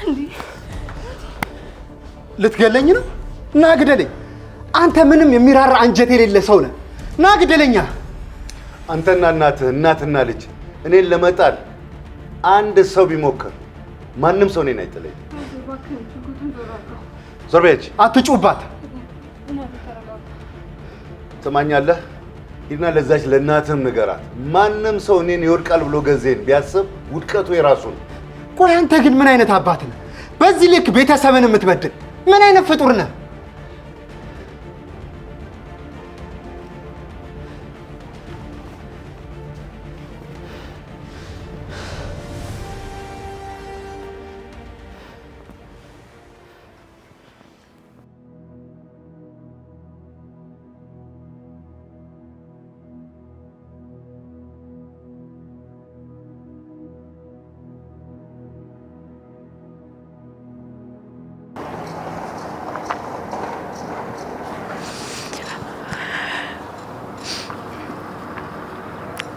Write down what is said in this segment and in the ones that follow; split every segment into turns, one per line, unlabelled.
እንዴ
ልትገለኝ ነው? ና ግደለኝ። አንተ ምንም የሚራራ አንጀት የሌለ ሰው ነህ። ና ግደለኛ።
አንተና እናትና ልጅ እኔን ለመጣል አንድ ሰው ቢሞክር ማንም ሰው እኔን አይጥለኝም። ዞር በይ።
አትጩባት።
ትሰማኛለህ? ሂድና ለዛች ለእናትህም ንገራት። ማንም ሰው እኔን ይወድቃል ብሎ ገዜን ቢያስብ ውድቀቱ የራሱ ነው።
ቆይ አንተ ግን ምን አይነት አባት ነህ? በዚህ ልክ ቤተሰብን የምትበድል ምን አይነት ፍጡር ነህ?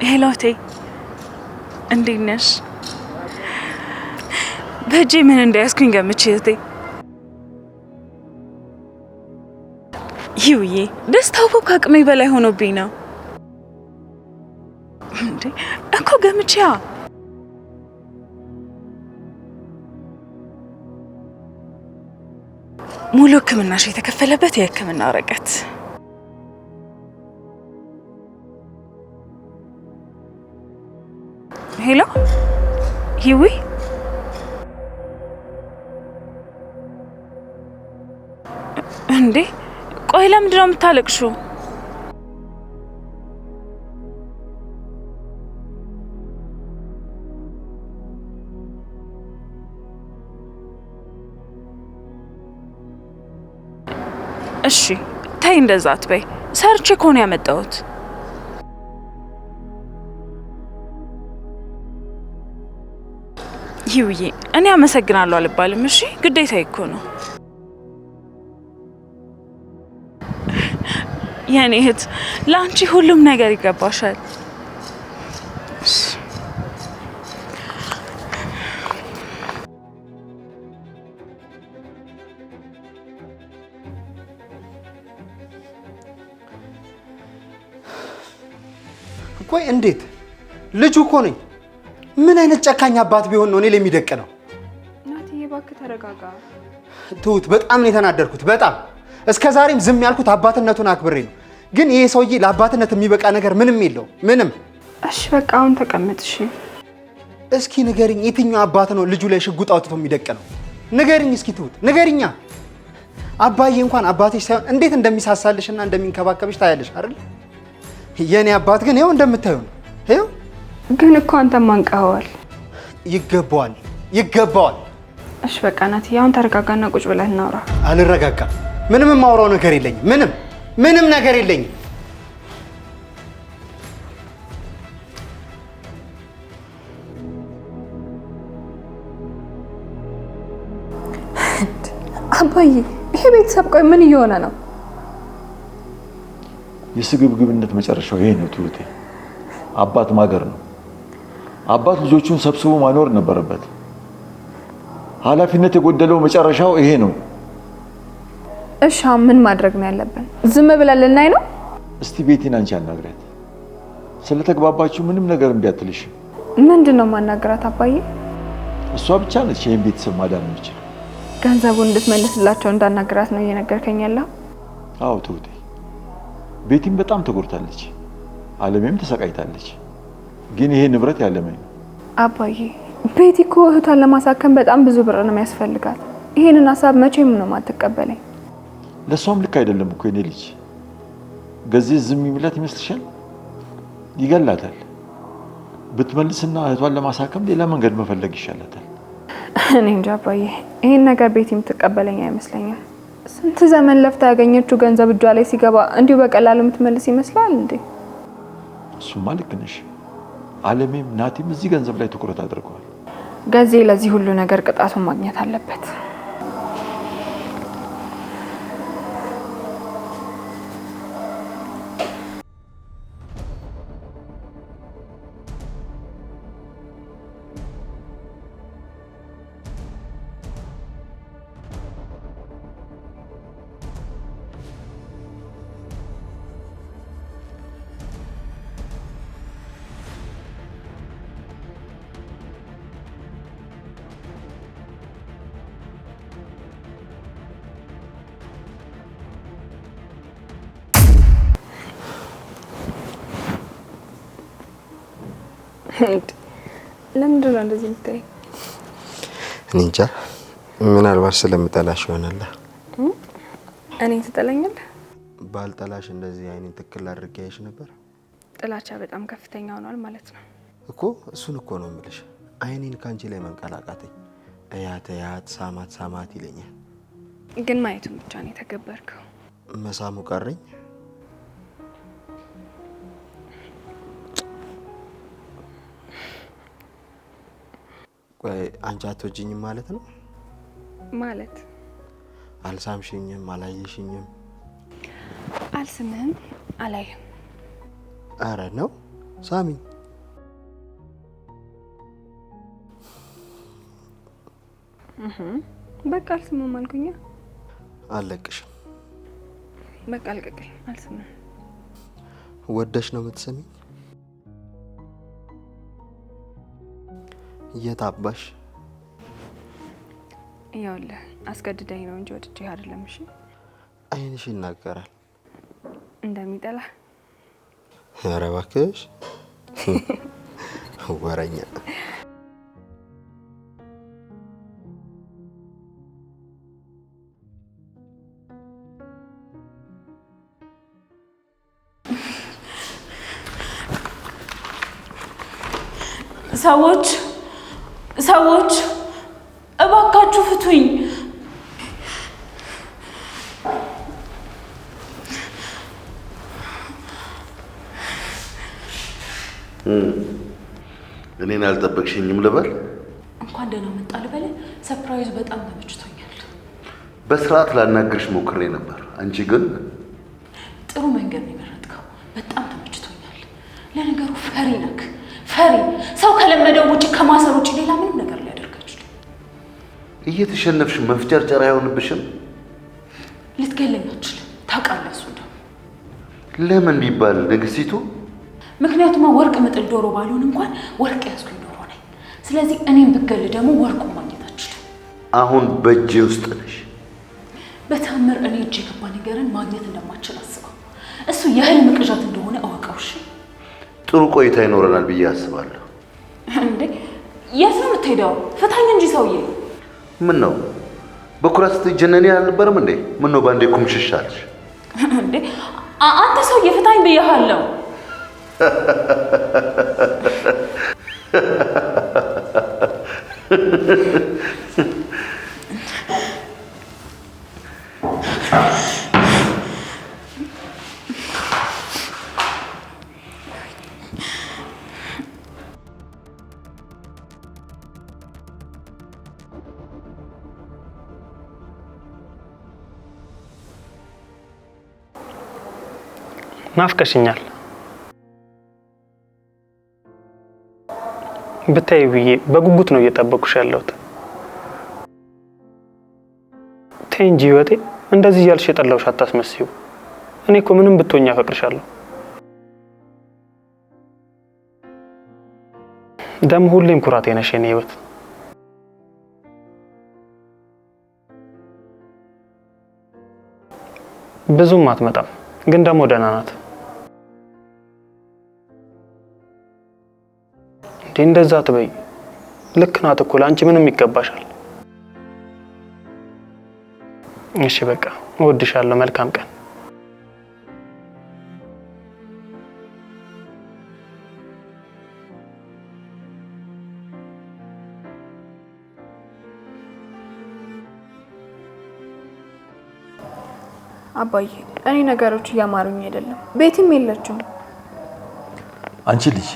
ሄሎቴ እንዴት ነሽ? በእጄ ምን እንዳያስኩኝ ገምቼ እህቴ። ይውዬ ደስታው እኮ ከአቅሜ በላይ ሆኖብኝ ነው እንዴ እኮ ገምቼያ። ሙሉ ሕክምናሽ የተከፈለበት የሕክምና ወረቀት። ሄሎ ሂዊ፣ እንዴ ቆይ ለምንድን ነው የምታለቅሽው? እሺ ተይ እንደዛ አትበይ። ሰርቼ እኮ ነው ያመጣሁት። ይውዬ እኔ አመሰግናለሁ አልባልም። እሺ ግዴታዬ እኮ ነው። የኔ እህት ለአንቺ ሁሉም ነገር ይገባሻል።
ቆይ እንዴት? ልጁ እኮ ነኝ። ምን አይነት ጨካኝ አባት ቢሆን ነው እኔ ላይ የሚደቅነው?
እናትዬ እባክህ ተረጋጋ።
ትሁት በጣም ነው የተናደድኩት። በጣም እስከ ዛሬም ዝም ያልኩት አባትነቱን አክብሬ ነው። ግን ይሄ ሰውዬ ለአባትነት የሚበቃ ነገር ምንም የለው ምንም።
እሺ በቃ አሁን ተቀመጥ። እሺ
እስኪ ንገሪኝ፣ የትኛው አባት ነው ልጁ ላይ ሽጉጥ አውጥቶ የሚደቅነው? ንገሪኝ እስኪ ትሁት ንገሪኛ። አባዬ እንኳን አባትሽ ሳይሆን እንዴት እንደሚሳሳልሽና እንደሚንከባከብሽ ታያለሽ አይደል? የኔ አባት ግን ይኸው እንደምታየው ነው። ይኸው
ግን እኮ አንተም አንቀኸዋል።
ይገባዋል ይገባዋል።
እሺ በቃ እናትዬ አሁን ተረጋጋና ቁጭ ብለን እናውራ።
አልረጋጋም። ምንም የማውራው ነገር የለኝም። ምንም ነገር የለኝም።
አባዬ ይሄ ቤተሰብ ቆይ ምን እየሆነ ነው?
የስግብግብነት መጨረሻው ይሄ ነው ትሁቴ። አባት ማገር ነው። አባት ልጆቹን ሰብስቦ ማኖር ነበረበት። ኃላፊነት የጎደለው መጨረሻው ይሄ ነው።
እሺ ምን ማድረግ ነው ያለብን? ዝም ብለን ልናይ ነው?
እስቲ ቤቲን አንቺ አናግሪያት። ስለተግባባችሁ ምንም ነገር እምቢ አትልሽም።
ምንድነው ማናገራት አባዬ?
እሷ ብቻ ነች ይሄን ቤተሰብ ማዳን የምትችል።
ገንዘቡን እንድትመልስላቸው እንዳናገራት ነው እየነገርከኝ ያለው?
አዎ ትሁቴ፣ ቤቲም በጣም ተጎድታለች፣ አለሜም ተሰቃይታለች። ግን ይሄ ንብረት ያለመኝ ነው።
አባዬ ቤቲ እኮ እህቷን ለማሳከም በጣም ብዙ ብር ነው የሚያስፈልጋት። ይሄንን ሀሳብ መቼም ነው የማትቀበለኝ።
ለሷም ልክ አይደለም እኮ የኔ ልጅ። ገዚህ ዝም የሚላት ይመስልሻል? ይገላታል። ብትመልስና እህቷን ለማሳከም ሌላ መንገድ መፈለግ ይሻላታል።
እኔ እንጃ አባዬ፣ ይሄን ነገር ቤቲ የምትቀበለኝ አይመስለኝም። ስንት ዘመን ለፍታ ያገኘችው ገንዘብ እጇ ላይ ሲገባ እንዲሁ በቀላሉ የምትመልስ ይመስላል እንዴ?
እሱማ ልክ ነሽ። አለሜም ናቲም እዚህ ገንዘብ ላይ ትኩረት አድርገዋል።
ገዜ ለዚህ ሁሉ ነገር ቅጣቱን ማግኘት አለበት። ለምንድን ነው እንደዚህ የምታይ?
እንጃ ምናልባት ስለምጠላሽ ይሆናል።
እኔን ትጠላኛለህ?
ባልጠላሽ እንደዚህ አይኔን ትክክል አድርጌ ያይሽ ነበር።
ጥላቻ በጣም ከፍተኛ ሆኗል ማለት ነው
እኮ። እሱን እኮ ነው የምልሽ። አይኔን ካንቺ ላይ መንቀላቃተኝ። እያት ሳማት ይለኛል።
ግን ማየቱን ብቻ ነው የተገበርከው።
መሳሙ ቀረኝ። ቆይ አንቺ አትወጂኝም ማለት ነው?
ማለት
አልሳምሽኝም፣ አላየሽኝም።
አልስምህም፣ አላየህም።
አረ ነው ሳሚ።
በቃ አልስምህም አልኩኛ።
አልለቅሽም።
በቃ አልቀቀኝ፣ አልስምህም።
ወደሽ ነው የምትሰሚኝ? እየታባሽ
ይኸውልህ አስገድደኝ ነው እንጂ ወድጄ አይደለም። እሺ
አይንሽ ይናገራል
እንደሚጠላ።
ኧረ እባክሽ ወረኛ።
ሰዎች እባካችሁ ፍቱኝ።
እኔን አልጠበቅሽኝም ልበል?
እንኳን ደህና መጣ ልበል። ሰርፕራይዙ በጣም ተመችቶኛል።
በስርዓት ላናግርሽ ሞክሬ ነበር። አንቺ ግን
ጥሩ መንገድ ነው የመረጥከው። በጣም ተመችቶኛል። ለነገሩ ፈሪ ነክ ፈሪ ሰው ከለመደው ውጭ ከማሰር ውጭ ሌላ ምንም ነገር ሊያደርግ አይችልም።
እየተሸነፍሽ መፍጨርጨር አይሆንብሽም?
ልትገለኝ አትችልም። ታውቃለህ እሱ ደግሞ
ለምን ቢባል ንግስቲቱ?
ምክንያቱም ወርቅ ምጥል ዶሮ ባልሆን እንኳን ወርቅ ያዝኩኝ ዶሮ ነኝ። ስለዚህ እኔም ብገል ደግሞ ወርቁን ማግኘት አትችልም።
አሁን በእጄ ውስጥ ነሽ።
በታምር እኔ እጄ የገባ ነገርን ማግኘት እንደማችል አስበው። እሱ የህልም ቅዠት እንደሆነ እወቀው። እሺ
ጥሩ ቆይታ ይኖረናል ብዬ አስባለሁ።
እንዴ የት ነው የምትሄደው? ፍታኝ እንጂ ሰውዬ።
ምን ነው በኩራት ስትጀነኒ አልነበረም እንዴ? ምን ነው ባንዴ ኩምሽሽ አልሽ
እንዴ? አንተ ሰውዬ ፍታኝ ብዬሃለሁ።
ናፍቀሽኛል ብታይ ብዬ በጉጉት ነው እየጠበኩሽ ያለሁት። ተይ እንጂ ህይወቴ፣ እንደዚህ እያልሽ የጠላሁሽ አታስመስዩ። እኔ እኮ ምንም ብትሆኝ አፈቅርሻለሁ። ደግሞ ሁሌም ኩራቴ ነሽ የኔ ህይወት። ብዙም አትመጣም፣ ግን ደግሞ ደህና ናት። እንደዛ አትበይ። ልክ ናት እኮ ለአንቺ ምንም ይገባሻል። እሺ በቃ እወድሻለሁ። መልካም ቀን።
አባዬ እኔ ነገሮች እያማሩኝ አይደለም። ቤትም የለችም።
አንቺ ልጅ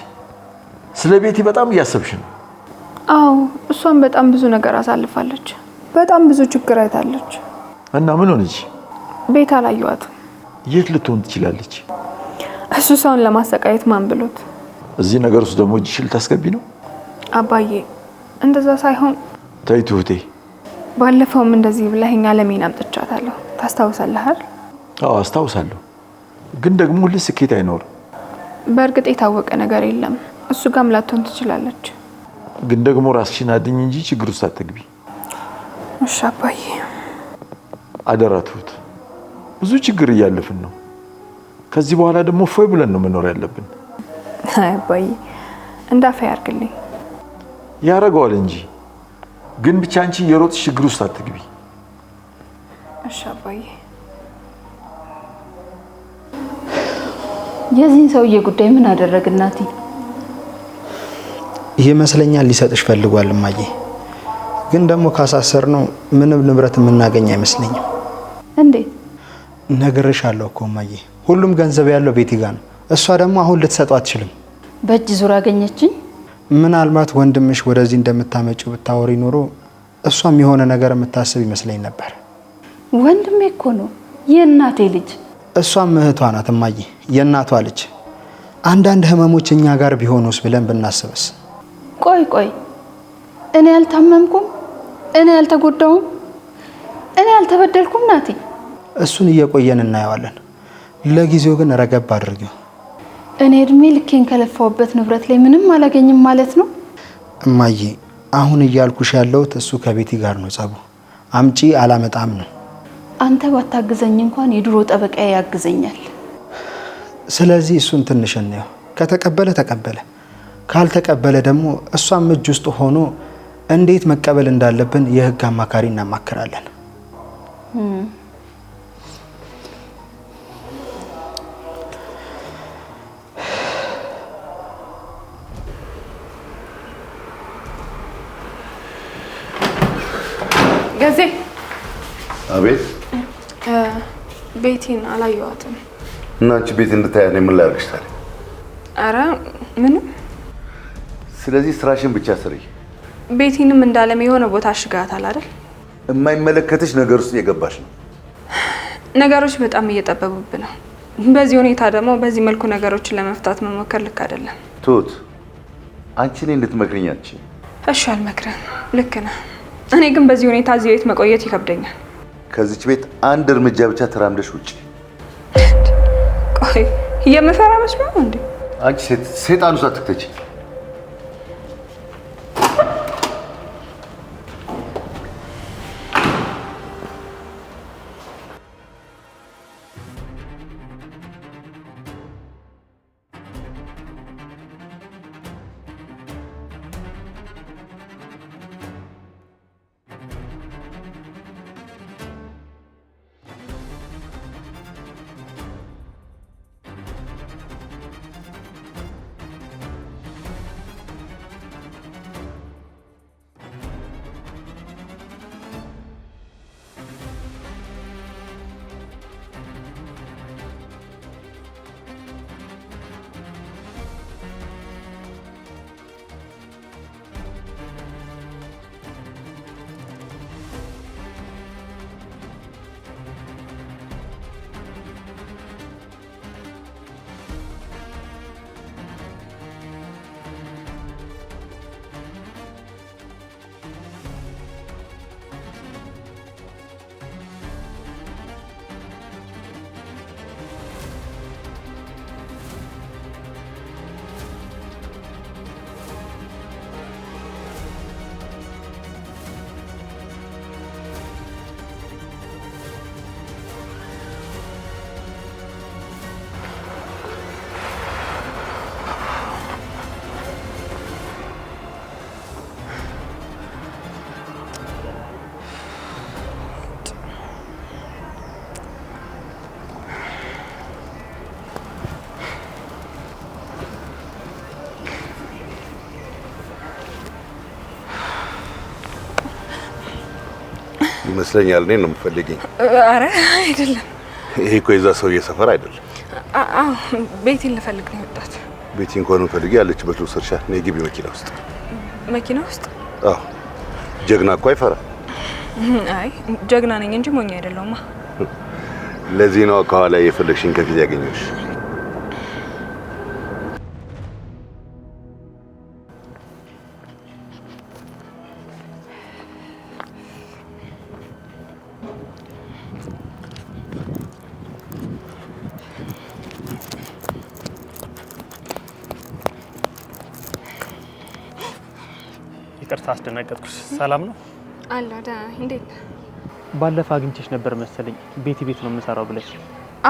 ስለ ቤቲ በጣም እያሰብሽ ነው?
አዎ እሷም በጣም ብዙ ነገር አሳልፋለች። በጣም ብዙ ችግር አይታለች።
እና ምን ሆነች?
ቤት አላየዋትም።
የት ልትሆን ትችላለች?
እሱ ሰውን ለማሰቃየት ማን ብሎት?
እዚህ ነገር ውስጥ ደግሞ እጅሽ ልታስገቢ ነው?
አባዬ እንደዛ ሳይሆን
ተይ ትሁቴ።
ባለፈውም እንደዚህ ብለኸኝ አለሜን አምጥቻታለሁ። ታስታውሳለህ አይደል?
አዎ አስታውሳለሁ። ግን ደግሞ ሁሌ ስኬት አይኖርም።
በእርግጥ የታወቀ ነገር የለም። እሱ ጋም ላትሆን ትችላለች።
ግን ደግሞ ራስሽን አድኝ እንጂ ችግር ውስጥ አትግቢ።
እሺ አባዬ።
አደራ ትሁት። ብዙ ችግር እያለፍን ነው። ከዚህ በኋላ ደግሞ ፎይ ብለን ነው መኖር ያለብን።
አይ አባዬ እንዳፈ ያርግልኝ።
ያረጋዋል እንጂ ግን ብቻ አንቺ የሮጥሽ ችግር ውስጥ አትግቢ።
እሺ አባዬ።
የዚህን ሰውዬ ጉዳይ ምን አደረግ እናቴ?
ይመስለኛል ሊሰጥሽ ፈልጓል እማዬ። ግን ደግሞ ካሳሰር ነው ምንም ንብረት የምናገኝ አይመስለኝም።
እንዴት?
ነግሬሻለሁ እኮ እማዬ፣ ሁሉም ገንዘብ ያለው ቤቲ ጋር ነው። እሷ ደግሞ አሁን ልትሰጠው አትችልም።
በእጅ ዙር አገኘችኝ።
ምናልባት ወንድምሽ ወደዚህ እንደምታመጪው ብታወሪ ኖሮ እሷም የሆነ ነገር የምታስብ ይመስለኝ ነበር።
ወንድሜ እኮ ነው፣ የእናቴ ልጅ።
እሷም እህቷ ናት እማዬ፣ የእናቷ ልጅ። አንዳንድ ህመሞች እኛ ጋር ቢሆኑስ ብለን ብናስብስ?
ቆይ እኔ አልታመምኩም? እኔ አልተጎዳውም? እኔ አልተበደልኩም ናቲ?
እሱን እየቆየን እናየዋለን። ለጊዜው ግን ረገብ አድርጊው።
እኔ እድሜ ልኬን ከለፋውበት ንብረት ላይ ምንም አላገኝም ማለት ነው?
እማዬ አሁን እያልኩሽ ያለሁት እሱ ከቤቲ ጋር ነው ጸቡ። አምጪ አላመጣም ነው።
አንተ ባታግዘኝ እንኳን የድሮ ጠበቃዬ ያግዘኛል።
ስለዚህ እሱን ትንሽ እንየው። ከተቀበለ ተቀበለ፣ ካልተቀበለ ደግሞ እሷም እጅ ውስጥ ሆኖ እንዴት መቀበል እንዳለብን የህግ አማካሪ እናማክራለን።
ገዜ።
አቤት።
ቤቲን አላየዋትም።
እና አንቺ ቤት እንድታያት ምን ላድርግሽ ታዲያ?
አረ ምንም።
ስለዚህ ስራሽን ብቻ ስሪ።
ቤቲንም እንዳለም የሆነ ቦታ አሽጋታል አይደል?
የማይመለከትሽ ነገር ውስጥ እየገባሽ ነው።
ነገሮች በጣም እየጠበቡብን ነው። በዚህ ሁኔታ ደግሞ በዚህ መልኩ ነገሮችን ለመፍታት መሞከር ልክ አይደለም።
ትሁት፣ አንቺ እኔን ልትመክሪኝ አትችይም።
እሺ አልመክርም፣ ልክ ነህ። እኔ ግን በዚህ ሁኔታ እዚህ ቤት መቆየት ይከብደኛል።
ከዚች ቤት አንድ እርምጃ ብቻ ተራምደሽ ውጪ።
ቆይ የምፈራ መስሎ ነው እንዴ?
አንቺ ሴጣን ውስጥ አትክተቺ። ይመስለኛል እኔ ነው የምፈልገኝ።
አረ አይደለም።
ይሄ እኮ የዛ ሰውዬ ሰፈር አይደለም።
አዎ ቤቲን ልፈልግ ነው የወጣሁት።
ቤቲ እንኳን ፈልጊ ያለችበት ልውሰድሻ። ነይ ግቢ መኪና ውስጥ።
መኪና ውስጥ?
አዎ ጀግና እኮ አይፈራ።
አይ ጀግና ነኝ እንጂ ሞኝ አይደለሁማ።
ለዚህ ነው ከኋላ የፈለግሽኝ ከፊት ያገኘሁሽ።
ይቅርታ አስደነገጥኩሽ። ሰላም ነው?
አለ ደህና ነኝ። እንዴት ነህ?
ባለፈው አግኝቼሽ ነበር መሰለኝ ቤቲ ቤት ነው የምሰራው ብለሽ።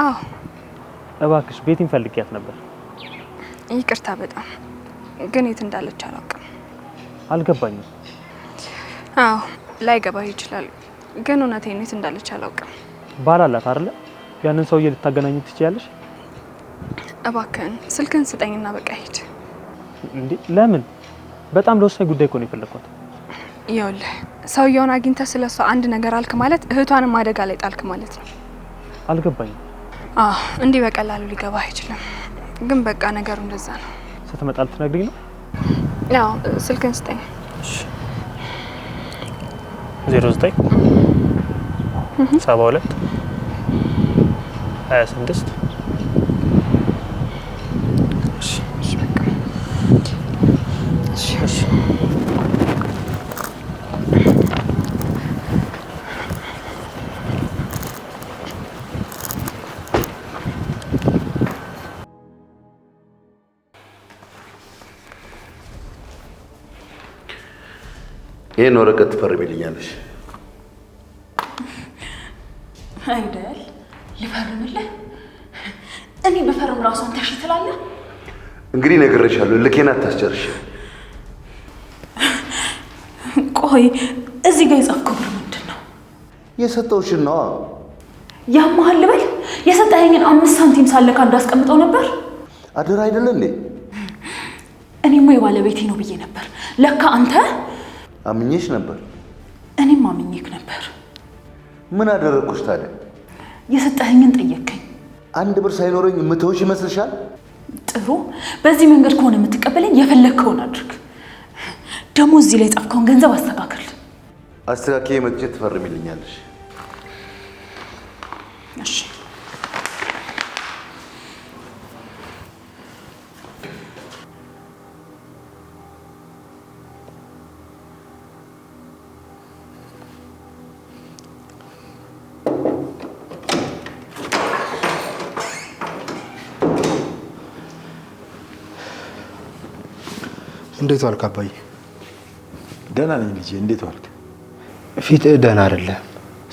አዎ
እባክሽ ቤቲን ፈልጊያት ነበር።
ይቅርታ በጣም ግን የት እንዳለች አላውቅም።
አልገባኝም።
አዎ ላይገባህ ይችላል፣ ግን እውነቴን የት እንዳለች አላውቅም።
ባል አላት አይደለ? ያንን ሰውዬ ልታገናኝ ትችያለሽ?
እባክህን ስልክን ስጠኝና በቃ ሂድ።
እንዴ ለምን? በጣም ለወሳኝ ጉዳይ እኮ ነው የፈለኳት።
ይኸውልህ ሰውየውን አግኝተህ ስለሷ አንድ ነገር አልክ ማለት እህቷንም አደጋ ላይ ጣልክ ማለት ነው።
አልገባኝም።
እንዲህ በቀላሉ ሊገባህ አይችልም፣ ግን በቃ ነገሩ እንደዛ ነው።
ስትመጣ ልትነግሪኝ ነው?
ያው ስልክን ስጠኝ።
09 72 26
ይሄን ወረቀት ትፈርሚልኛለሽ?
አይደል? ልፈርምልህ? እኔ በፈርም ራሷን ታሽ ትላለህ?
እንግዲህ ነግሬሻለሁ፣ ልኬን አታስጨርሽ።
ቆይ እዚህ ጋር የጻፍከው ብር ምንድን ነው?
የሰጠውሽን ነዋ።
ያማሃል ልበል? የሰጠኸኝን 5 ሳንቲም ሳለካ እንዳስቀምጠው ነበር።
አደራ አይደለ እንዴ?
እኔማ የባለቤቴ ነው ብዬ ነበር። ለካ አንተ
አምኜሽ ነበር።
እኔም አምኜክ ነበር።
ምን አደረግኩሽ ታዲያ?
የሰጠኸኝን ጠየቅከኝ።
1 ብር ሳይኖረኝ የምተውሽ ይመስልሻል?
ጥሩ፣ በዚህ መንገድ ከሆነ የምትቀበለኝ የፈለግከውን አድርግ። ደግሞ እዚህ ላይ ጻፍከውን ገንዘብ አስተካክል።
አስተካክዬ መጥቼ ትፈርሚልኛለሽ።
እሺ።
እንዴት ዋልክ አባዬ?
ደህና ነኝ ልጄ። እንዴት ዋልክ?
ፊትህ ደህና አይደለም።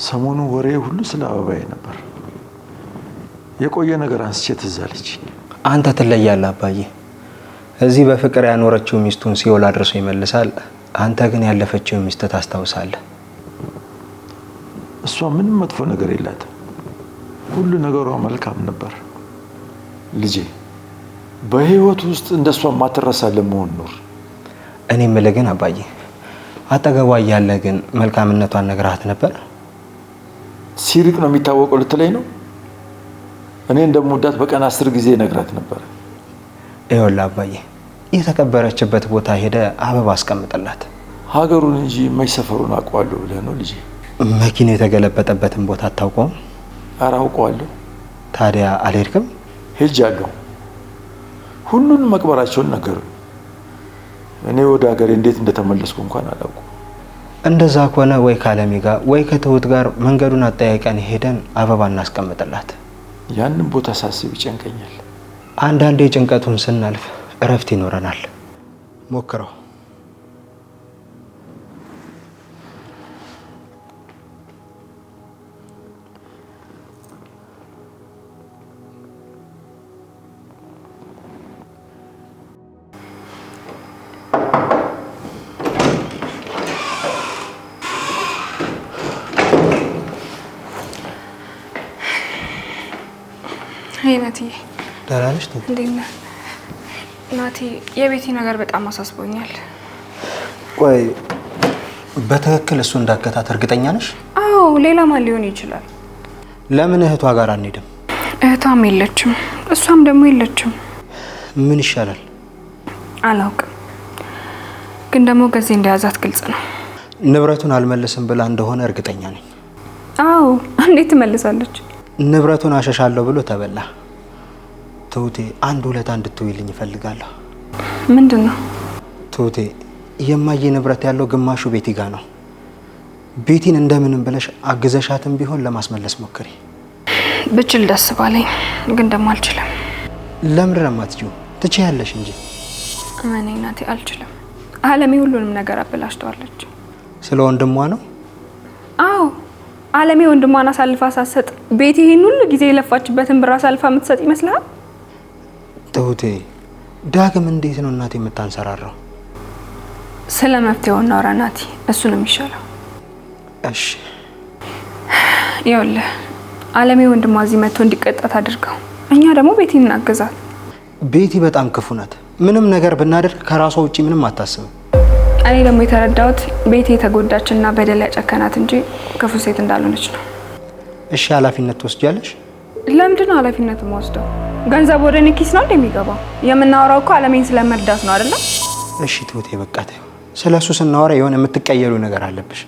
ሰሞኑ ወሬ ሁሉ ስለ አበባዬ ነበር። የቆየ ነገር አንስቼ ትዝ አለች።
አንተ ትለያለህ አባዬ። እዚህ በፍቅር ያኖረችው ሚስቱን ሲኦል አድርሶ ይመልሳል። አንተ ግን ያለፈችው ሚስት ታስታውሳለህ።
እሷ ምንም መጥፎ ነገር የላትም። ሁሉ ነገሯ መልካም ነበር። ልጄ በህይወት ውስጥ እንደሷ ማትረሳ ለመሆን ኖር።
እኔ የምልህ ግን አባዬ አጠገቧ እያለህ ግን መልካምነቷን ነግረሃት ነበር?
ሲርቅ ነው የሚታወቀው ልትለኝ ነው? እኔ እንደምወዳት በቀን 10 ጊዜ ነግራት ነበር።
ይኸውልህ አባዬ የተቀበረችበት ቦታ ሄደ አበባ አስቀምጥላት።
ሀገሩን እንጂ መች ሰፈሩን አውቀዋለሁ ብለህ ነው ልጄ?
መኪና የተገለበጠበትን ቦታ አታውቀውም?
ኧረ አውቀዋለሁ።
ታዲያ አልሄድክም?
ሄጃለሁ። ሁሉንም መቅበራቸውን ነገሩኝ። እኔ ወደ ሀገሬ እንዴት እንደተመለስኩ እንኳን አላውቅም።
እንደዛ ከሆነ ወይ ከአለሚ ጋር ወይ ከትሁት ጋር መንገዱን አጠያይቀን ሄደን አበባ እናስቀምጥላት።
ያንን ቦታ ሳስብ ይጨንቀኛል።
አንዳንዴ ጭንቀቱን ስናልፍ እረፍት ይኖረናል። ሞክረው።
ናቲ
ደህና ነሽ?
እንዴት ነህ ናቲ? የቤቲ ነገር በጣም አሳስቦኛል።
ቆይ በትክክል እሱ እንዳከታት እርግጠኛ ነሽ?
አዎ፣ ሌላ ማን ሊሆን ይችላል?
ለምን እህቷ ጋር አንሄድም?
እህቷም የለችም፣ እሷም ደግሞ የለችም።
ምን ይሻላል?
አላውቅም፣ ግን ደግሞ ጊዜ እንደያዛት ግልጽ ነው።
ንብረቱን አልመልስም ብላ እንደሆነ እርግጠኛ ነኝ።
አዎ፣ እንዴት ትመልሳለች?
ንብረቱን አሸሻለሁ ብሎ ተበላ። ትሁቴ አንድ ሁለት እንድትውይልኝ እፈልጋለሁ።
ምንድን ነው?
ትሁቴ የማየ ንብረት ያለው ግማሹ ቤቲ ጋር ነው። ቤቲን እንደምንም ብለሽ አግዘሻትም ቢሆን ለማስመለስ ሞክሪ።
ብችል ደስ ባለኝ፣ ግን ደግሞ አልችልም።
ለምን ረማትጂው? ትችያለሽ እንጂ።
እኔ ናቲ አልችልም። አለሜ ሁሉንም ነገር አበላሽተዋለች።
ስለ ወንድሟ ነው?
አዎ፣ አለሜ ወንድሟን አሳልፋ ሳትሰጥ ቤቲ ይሄን ሁሉ ጊዜ የለፋችበትን ብር አሳልፋ የምትሰጥ ይመስልሃል?
ትሁቴ ዳግም እንዴት ነው እናቴ የምታንሰራራው?
ስለ መፍትሄው እናውራ ናቲ፣ እሱ ነው የሚሻለው።
እሺ
ይኸውልህ አለሜ ወንድሟ እዚህ መጥቶ እንዲቀጣት አድርገው፣ እኛ ደግሞ ቤቲ እናግዛት።
ቤቲ በጣም ክፉ ናት። ምንም ነገር ብናደርግ ከራሷ ውጪ ምንም አታስብም።
እኔ ደግሞ የተረዳሁት ቤቲ የተጎዳችና በደል ያጨከናት እንጂ ክፉ ሴት እንዳልሆነች ነው።
እሺ ኃላፊነት ትወስጃለሽ?
ለምንድን ነው ኃላፊነት የምወስደው? ገንዘብ ወደ እኔ ኪስ ነው እንደሚገባው? የምናወራው እኮ አለሜን ስለመርዳት ነው አይደለ?
እሺ ትሁቴ በቃ ተይው። ስለሱ ስናወራ የሆነ የምትቀየሩ ነገር አለብሽ።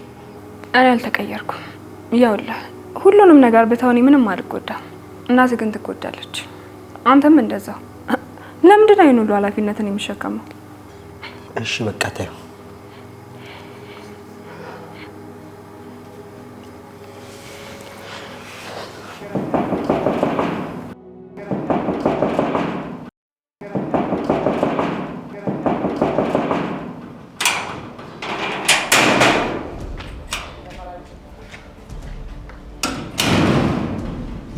እኔ አልተቀየርኩም። ይኸውልህ ሁሉንም ነገር ብተውኔ ምንም አልጎዳም። እናትህ ግን ትጎዳለች። አንተም እንደዛው። ለምንድን ነው ይሄን ሁሉ ኃላፊነትን የሚሸከመው?
እሺ በቃ ተይው።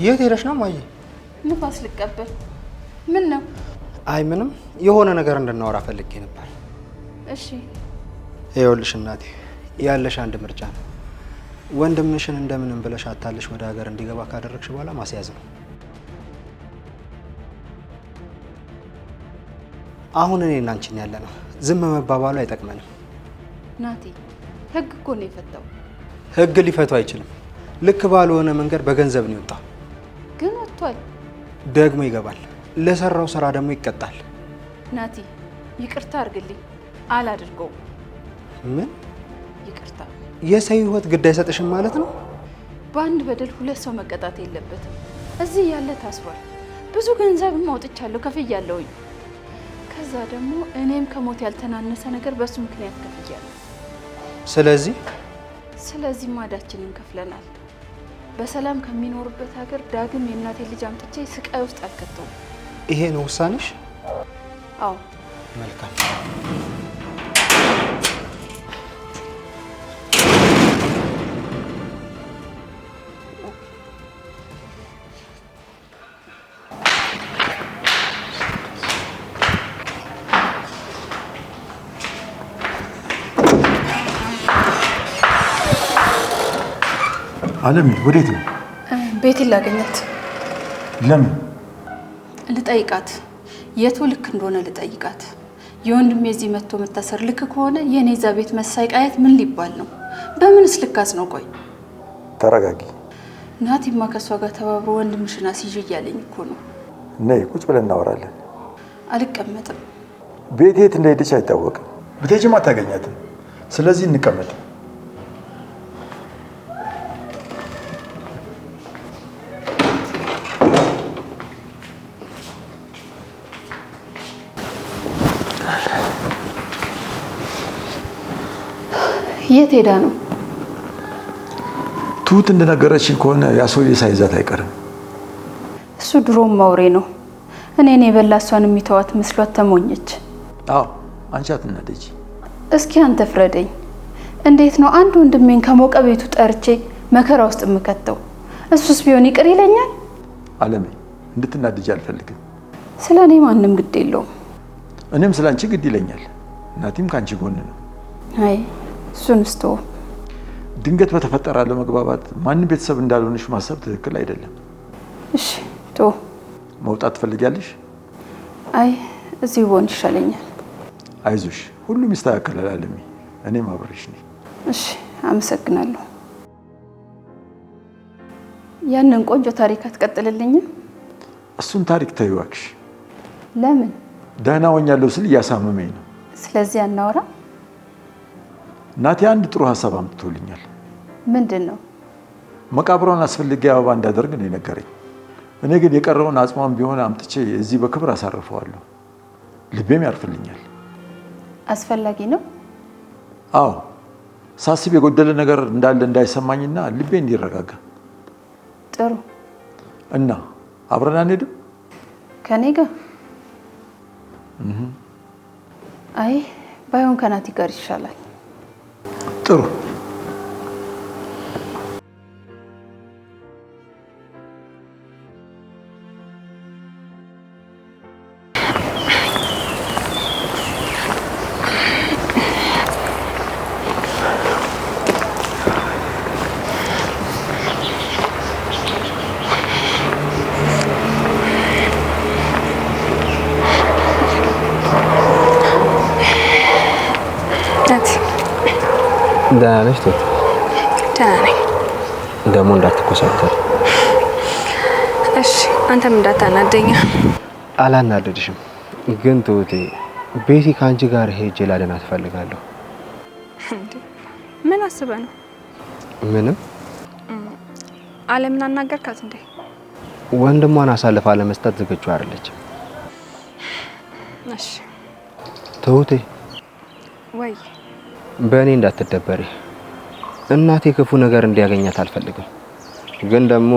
የት ሄደሽ ነው ማየ?
ንፋስ ልቀበል። ምን ነው?
አይ ምንም፣ የሆነ ነገር እንድናወራ ፈልጌ ነበር።
እሺ
ይኸውልሽ እናቴ ያለሽ አንድ ምርጫ ነው። ወንድምሽን እንደምንም ብለሽ አታለሽ ወደ ሀገር እንዲገባ ካደረግሽ በኋላ ማስያዝ ነው። አሁን እኔና አንቺን ያለ ነው። ዝም መባባሉ አይጠቅመንም።
ናቲ፣ ህግ እኮ ነው የፈታው።
ህግ ሊፈቱ አይችልም። ልክ ባልሆነ መንገድ በገንዘብ ነው የወጣው።
ግን ወጥቷል።
ደግሞ ይገባል። ለሰራው ስራ ደግሞ ይቀጣል።
ናቲ፣ ይቅርታ አድርግልኝ። አላድርገውም።
ምን?
ይቅርታ።
የሰው ህይወት ግድ አይሰጥሽም ማለት ነው?
በአንድ በደል ሁለት ሰው መቀጣት የለበትም። እዚህ ያለ ታስሯል። ብዙ ገንዘብም አውጥቻለሁ፣ ከፍያለሁኝ። ከዛ ደግሞ እኔም ከሞት ያልተናነሰ ነገር በሱ ምክንያት ከፍያለሁ። ስለዚህ ማዳችንን ከፍለናል። በሰላም ከሚኖርበት ሀገር ዳግም የእናቴ ልጅ አምጥቼ ስቃይ ውስጥ አልከተውም።
ይሄ ነው ውሳኔሽ?
አዎ።
መልካም።
አለሜ ወዴት ነው?
ቤቴን ላገኛት።
ለምን?
ልጠይቃት። የቱ ልክ እንደሆነ ልጠይቃት። የወንድሜ እዚህ መጥቶ መታሰር ልክ ከሆነ የኔ እዛ ቤት መሳቃየት ምን ሊባል ነው? በምንስ ልካስ ነው? ቆይ
ተረጋጊ።
ናቲማ ከሷ ጋር ተባብሮ ወንድምሽን አስይዤ እያለኝ እኮ ነው።
ነይ ቁጭ ብለን እናወራለን።
አልቀመጥም።
ቤት የት እንደሄደች አይታወቅም። ብትሄጂም አታገኛትም። ስለዚህ እንቀመጥ።
የት ሄዳ ነው?
ትሁት እንደነገረችኝ ከሆነ ያ ሰውዬ ሳይዛት አይቀርም።
እሱ ድሮም ማውሬ ነው። እኔን የበላ እሷን የሚተዋት መስሏት ተሞኘች።
አዎ አንቺ አትናደጂ።
እስኪ አንተ ፍረደኝ። እንዴት ነው አንድ ወንድሜን ከሞቀ ቤቱ ጠርቼ መከራ ውስጥ የምከተው? እሱስ ቢሆን ይቅር ይለኛል?
አለሜ እንድትናደጂ አልፈልግም።
ስለ እኔ ማንም ግድ የለውም።
እኔም ስለ አንቺ ግድ ይለኛል። እናቴም ከአንቺ ጎን ነው።
አይ እሱን እስቶ
ድንገት በተፈጠረ አለመግባባት ማንም ቤተሰብ እንዳልሆንሽ ማሰብ ትክክል አይደለም።
እሺ ቶ
መውጣት ትፈልጊያለሽ?
አይ እዚህ ብሆን ይሻለኛል።
አይዞሽ፣ ሁሉም ይስተካከላል አለሜ። እኔም አብሬሽ ነኝ።
እሺ አመሰግናለሁ። ያንን ቆንጆ ታሪክ አትቀጥልልኝም?
እሱን ታሪክ ተይው እባክሽ።
ለምን?
ደህና ሆኛለሁ ስል እያሳመመኝ ነው።
ስለዚህ አናወራ?
ናቲ አንድ ጥሩ ሀሳብ አምጥቶልኛል።
ምንድን ነው?
መቃብሯን አስፈልጌ አበባ እንዳደርግ ነው የነገረኝ። እኔ ግን የቀረውን አጽሟን ቢሆን አምጥቼ እዚህ በክብር አሳርፈዋለሁ። ልቤም ያርፍልኛል።
አስፈላጊ ነው?
አዎ፣ ሳስብ የጎደለ ነገር እንዳለ እንዳይሰማኝና ልቤ እንዲረጋጋ።
ጥሩ።
እና አብረን አንሄድም?
ከኔ ጋር? አይ ባይሆን ከናቲ ጋር ይሻላል።
ጥሩ።
ደህና ነሽ ትሁት?
ደህና ነኝ።
ደግሞ እንዳትኮሳተር
እሺ። አንተም እንዳታናደኛ።
አላናደድሽም፣ ግን ትሁቴ ቤቲ ከአንቺ ጋር ሄጄ ላድናት እፈልጋለሁ።
ምን አስበህ ነው?
ምንም።
አለምን አናገርካት እንዴ?
ወንድሟን አሳልፋ ለመስጠት ዝግጁ አይደለችም።
እሺ
ትሁቴ፣
ወይ
በእኔ እንዳትደበሪ። እናቴ ክፉ ነገር እንዲያገኛት አልፈልግም፣ ግን ደግሞ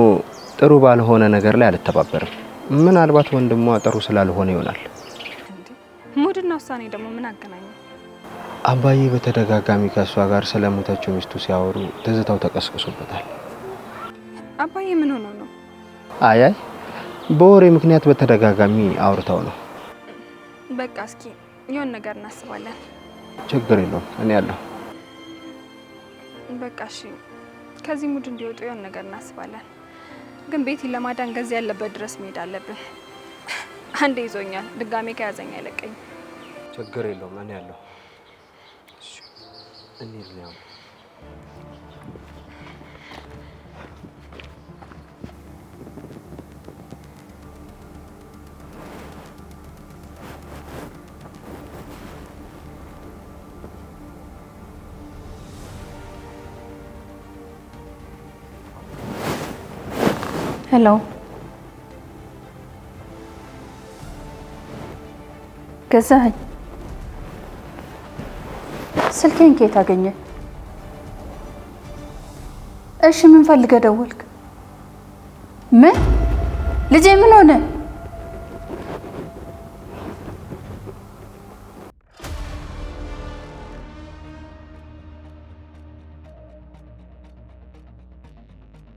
ጥሩ ባልሆነ ነገር ላይ አልተባበርም። ምናልባት ወንድሟ ጥሩ ስላልሆነ ይሆናል።
ሙድና ውሳኔ ደግሞ ምን አገናኘው?
አባዬ በተደጋጋሚ ከእሷ ጋር ስለሞተችው ሚስቱ ሲያወሩ ትዝታው ተቀስቅሶበታል።
አባዬ ምን ሆኖ ነው?
አይ በወሬ ምክንያት በተደጋጋሚ አውርተው ነው።
በቃ እስኪ የሆነ ነገር እናስባለን።
ችግር የለውም፣ እኔ ያለሁ።
በቃ እሺ፣ ከዚህ ሙድ እንዲወጡ የሆነ ነገር እናስባለን። ግን ቤቲን ለማዳን ገዛ ያለበት ድረስ መሄድ አለብን። አንዴ ይዞኛል፣ ድጋሜ ከያዘኝ አይለቀኝ።
ችግር የለውም፣ እኔ ያለሁ። እሺ እንሂድ ነው።
ሄሎ ገዛኸኝ? ስልኬን ከየት አገኘ? እሺ ምን ፈልገህ ደወልክ? ምን ልጄ ምን ሆነ?